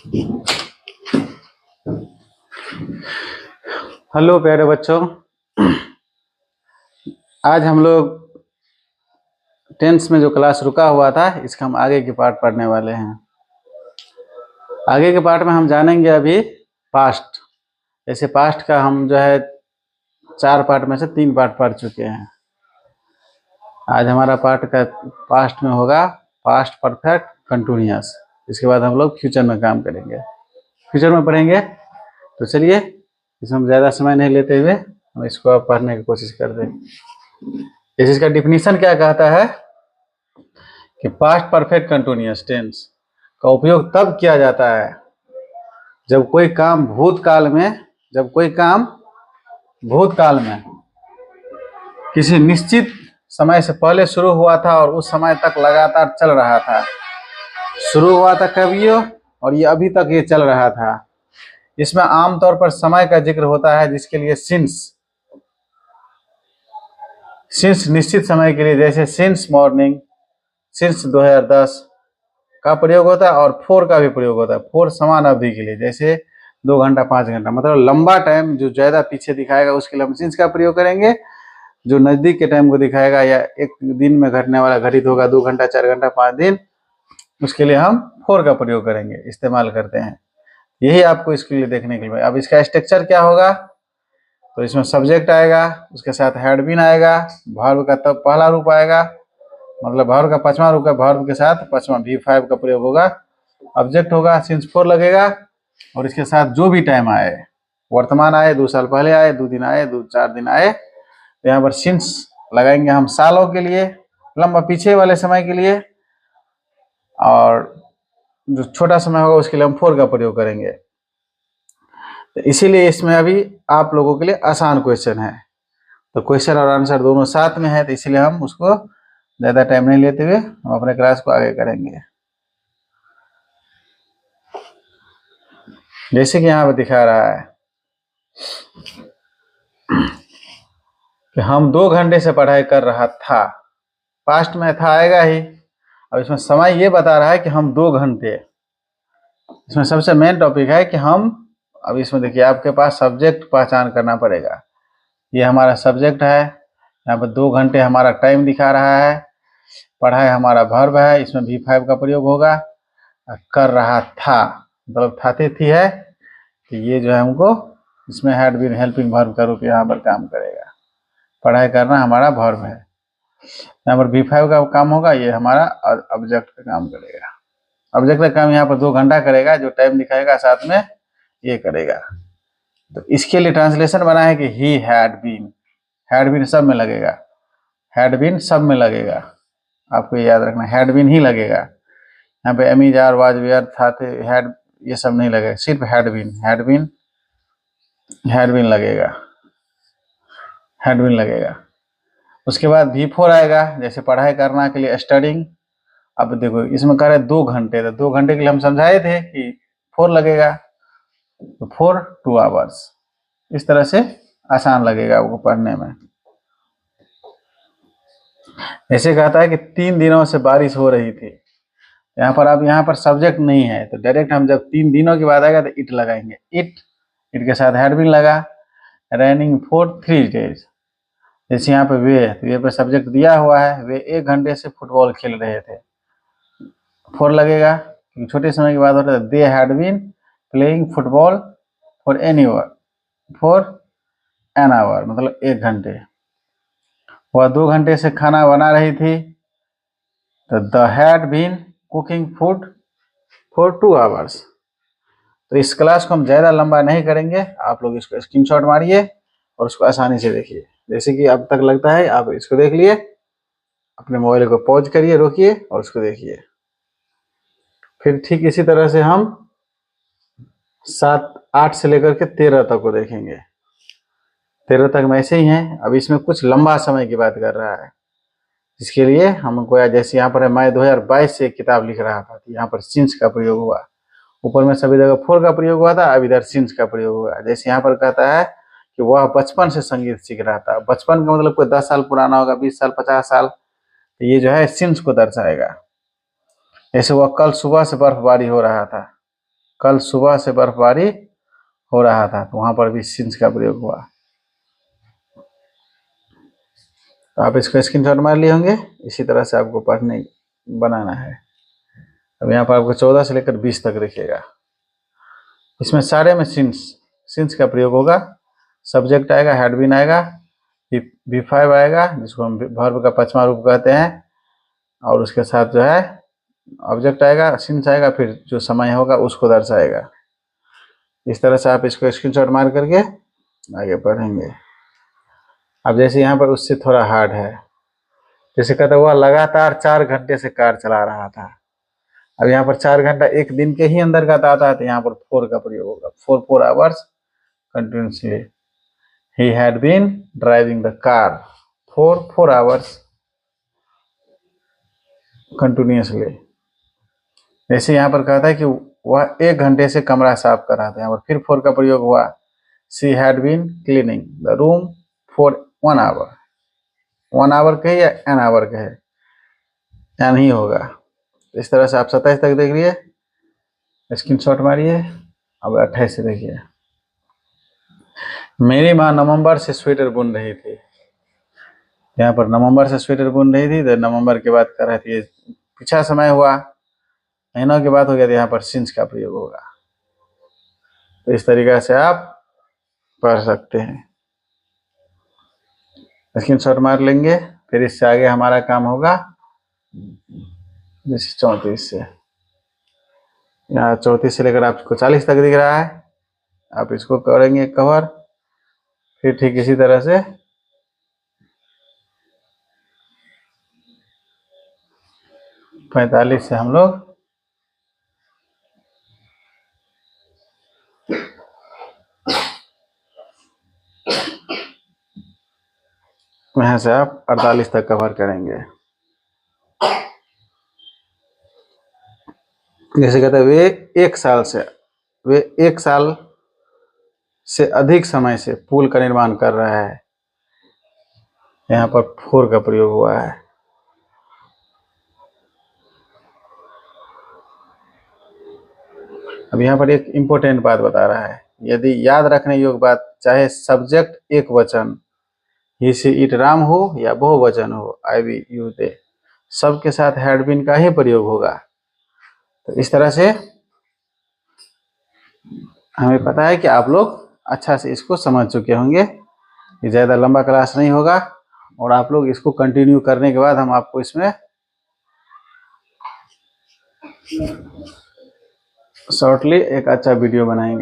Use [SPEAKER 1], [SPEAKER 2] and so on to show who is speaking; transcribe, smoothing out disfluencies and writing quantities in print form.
[SPEAKER 1] Hello प्यारे बच्चों, आज हम लोग टेंस में जो क्लास रुका हुआ था इसका हम आगे की पार्ट पढ़ने वाले हैं। आगे के पार्ट में हम जानेंगे अभी पास्ट। जैसे पास्ट का हम जो है 4 पार्ट में से 3 पार्ट पढ़ चुके हैं। आज हमारा पास्ट में होगा पास्ट परफेक्ट कंटिन्यूअस। इसके बाद हम लोग फ्यूचर में काम करेंगे, फ्यूचर में पढ़ेंगे। तो चलिए इसमें ज़्यादा समय नहीं लेते हुए हम इसको अब पढ़ने की कोशिश करते हैं। जैसे इसका डिफिनीशन क्या कहता है कि पास्ट परफेक्ट कंटिन्यूअस टेंस का उपयोग तब किया जाता है जब कोई काम भूतकाल में किसी निश्चित समय से पहले शुरू हुआ था और उस समय तक लगातार चल रहा था। शुरू हुआ था कभी और ये अभी तक ये चल रहा था। इसमें आमतौर पर समय का जिक्र होता है, जिसके लिए सिंस निश्चित समय के लिए, जैसे सिंस मॉर्निंग, सिंस 2010 का प्रयोग होता है और फोर का भी प्रयोग होता है। फोर समान अवधि के लिए, जैसे 2 घंटा 5 घंटा, मतलब लंबा टाइम जो ज्यादा पीछे दिखाएगा उसके लिए हम सिंस का प्रयोग करेंगे। जो नजदीक के टाइम को दिखाएगा या एक दिन में घटने वाला घटित होगा 2 घंटा 4 घंटा 5 दिन, उसके लिए हम फोर का प्रयोग करेंगे, इस्तेमाल करते हैं। यही आपको इसके लिए देखने के लिए। अब इसका स्ट्रक्चर क्या होगा, तो इसमें सब्जेक्ट आएगा, उसके साथ हैड बीन आएगा, वर्ब का तब पहला रूप आएगा, मतलब वर्ब का 5वां रूप का वर्ब के साथ 5वां V5 का प्रयोग होगा। ऑब्जेक्ट होगा, सिंस 4 लगेगा और इसके साथ जो भी टाइम आए, वर्तमान आए, 2 साल पहले आए, 2 दिन आए, 4 दिन आए, तो यहाँ पर सिंस लगाएंगे हम सालों के लिए, लंबा पीछे वाले समय के लिए, और जो छोटा समय होगा उसके लिए हम फोर का प्रयोग करेंगे। तो इसीलिए इसमें अभी आप लोगों के लिए आसान क्वेश्चन है। तो क्वेश्चन और आंसर दोनों साथ में है, तो इसलिए हम उसको ज़्यादा टाइम नहीं लेते हुए हम अपने क्लास को आगे करेंगे। जैसे कि यहाँ पर दिखा रहा है कि हम 2 घंटे से पढ़ाई कर रहा था। पास्ट में था आएगा ही। अब इसमें समय ये बता रहा है कि हम 2 घंटे, इसमें सबसे मेन टॉपिक है कि हम, अब इसमें देखिए आपके पास सब्जेक्ट पहचान करना पड़ेगा। ये हमारा सब्जेक्ट है, यहाँ पर 2 घंटे हमारा टाइम दिखा रहा है, पढ़ाई हमारा वर्ब है, इसमें V5 का प्रयोग होगा। कर रहा था मतलब थाते थी है, तो ये जो है हमको इसमें हैड बीन हेल्पिंग वर्ब का रूप यहाँ पर काम करेगा। पढ़ाई करना हमारा वर्ब है, यहाँ पर V5 का काम होगा, ये हमारा ऑब्जेक्ट का काम करेगा। ऑब्जेक्ट का काम यहाँ पर 2 घंटा करेगा, जो टाइम दिखाएगा साथ में ये करेगा। तो इसके लिए ट्रांसलेशन बना है कि ही हैड बीन सब में लगेगा, हैड बीन सब में लगेगा, आपको याद रखना हैड बीन ही लगेगा। यहाँ पे एमी जार वाज वेयर था थे हैड, ये सब नहीं लगेगा, सिर्फ हैड बीन लगेगा। उसके बाद V4 आएगा, जैसे पढ़ाई करना के लिए स्टडिंग। अब देखो इसमें कह रहे 2 घंटे, तो 2 घंटे के लिए हम समझाए थे कि 4 लगेगा, तो 4 2 आवर्स। इस तरह से आसान लगेगा आपको पढ़ने में। ऐसे कहता है कि 3 दिनों से बारिश हो रही थी। यहाँ पर सब्जेक्ट नहीं है, तो डायरेक्ट हम जब 3 दिनों की बात आएगा तो इट लगाएंगे। इट के साथ हैड बीन लगा। रनिंग फॉर 3 डेज, जैसे यहाँ पे वे, तो ये पे सब्जेक्ट दिया हुआ है, वे 1 घंटे से फुटबॉल खेल रहे थे, 4 लगेगा क्योंकि छोटे समय की बात हो रही है। They had been playing football for an hour, मतलब 1 घंटे। वह 2 घंटे से खाना बना रही थी, तो the had been cooking food for 2 hours. तो इस क्लास को हम ज़्यादा लंबा नहीं करेंगे, आप लोग इसको स्क्रीनशॉट मारिए और उसको आसानी से देखिए। जैसे कि अब तक लगता है आप इसको देख लिए, अपने मोबाइल को पॉज करिए, रोकिए और उसको देखिए। फिर ठीक इसी तरह से हम 7 8 से लेकर के 13 तक को देखेंगे। 13 तक में ऐसे ही हैं। अब इसमें कुछ लंबा समय की बात कर रहा है, इसके लिए हमको, जैसे यहाँ पर है मैं 2022 से एक किताब लिख रहा था, तो यहाँ पर सिंस का प्रयोग हुआ। ऊपर में सभी जगह 4 का प्रयोग हुआ था, अब इधर सिंस का प्रयोग हुआ। जैसे यहाँ पर कहता है कि वह बचपन से संगीत सीख रहा था। बचपन का मतलब कोई 10 साल पुराना होगा, 20 साल 50 साल, तो ये जो है सिंस को दर्शाएगा। जैसे वह कल सुबह से बर्फबारी हो रहा था, कल सुबह से बर्फबारी हो रहा था, तो वहां पर भी सिंस का प्रयोग हुआ। तो आप इसको स्क्रीनशॉट मार लिए होंगे। इसी तरह से आपको पढ़ने बनाना है। अब यहाँ पर आपको 14 से लेकर 20 तक देखिएगा। इसमें सारे में सिंस का प्रयोग होगा। सब्जेक्ट आएगा, हैड बीन आएगा, V5 आएगा जिसको हम वर्ब का पचमा रूप कहते हैं, और उसके साथ जो है ऑब्जेक्ट आएगा, सिंस आएगा, फिर जो समय होगा उसको दर्शाएगा। इस तरह से आप इसको स्क्रीनशॉट मार करके आगे पढ़ेंगे। अब जैसे यहाँ पर उससे थोड़ा हार्ड है, जैसे कहता हुआ लगातार 4 घंटे से कार चला रहा था। अब यहाँ पर 4 घंटा एक दिन के ही अंदर का आता है, तो यहाँ पर 4 का प्रयोग होगा। 4 hours continuously he had been driving the car for 4 hours continuously. जैसे यहाँ पर कहता है कि वह 1 घंटे से कमरा साफ कर रहा था, यहाँ पर फिर 4 का प्रयोग हुआ। She had been cleaning the room for 1 hour. 1 hour कहे या एन आवर कहे, या नहीं होगा। इस तरह से आप 27 तक देख लिए, स्क्रीनशॉट मारिए। अब 28 से देखिए। मेरी माँ नवंबर से स्वेटर बुन रही थी। यहाँ पर नवंबर से स्वेटर बुन रही थी, तो नवंबर के बाद कर रही थी, पीछा समय हुआ, महीनों की बात हो गया, तो यहाँ पर सिंस का प्रयोग होगा। तो इस तरीका से आप पढ़ सकते हैं। स्क्रीनशॉट मार लेंगे। फिर इससे आगे हमारा काम होगा जैसे 34 से, यहाँ 34 से लेकर आपको 40 तक दिख रहा है, आप इसको करेंगे कवर। फिर ठीक इसी तरह से 45 से हम लोग यहाँ से आप 48 तक कवर करेंगे। जैसे कहते हैं वे एक साल से अधिक समय से पुल का निर्माण कर रहा है, यहाँ पर 4 का प्रयोग हुआ है। अब यहाँ पर एक इम्पोर्टेंट बात बता रहा है, यदि याद रखने योग्य बात, चाहे सब्जेक्ट एक वचन ही से इट राम हो या बहुवचन हो, आई वी यू दे, सबके साथ हैड बीन का ही प्रयोग होगा। तो इस तरह से हमें पता है कि आप लोग अच्छा से इसको समझ चुके होंगे। ये ज़्यादा लंबा क्लास नहीं होगा, और आप लोग इसको कंटिन्यू करने के बाद हम आपको इसमें शॉर्टली एक अच्छा वीडियो बनाएंगे।